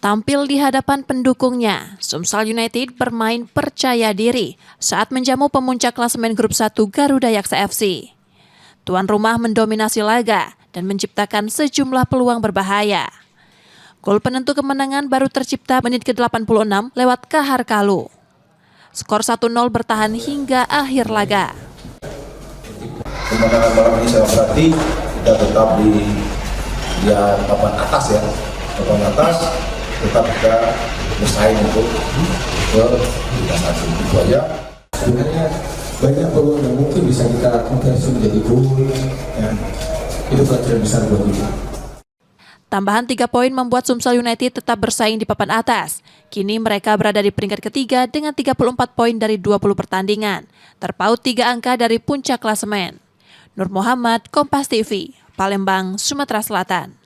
Tampil di hadapan pendukungnya, Sumsel United bermain percaya diri saat menjamu pemuncak klasemen grup 1 Garuda Yaksa FC. Tuan rumah mendominasi laga dan menciptakan sejumlah peluang berbahaya. Gol penentu kemenangan baru tercipta menit ke-86 lewat Kahar Kalu. Skor 1-0 bertahan hingga akhir laga. Kemenangan malam ini saya berarti kita tetap di papan atas ya, papan atas tetap kita bersaing untuk ke Liga 1 itu aja. Sebenarnya banyak peluang yang mungkin bisa kita konversi menjadi gol, ya. Itu pelajaran besar buat kita. Tambahan 3 poin membuat Sumsel United tetap bersaing di papan atas. Kini mereka berada di peringkat ketiga dengan 34 poin dari 20 pertandingan, terpaut 3 angka dari puncak klasemen. Nur Muhammad, Kompas TV, Palembang, Sumatera Selatan.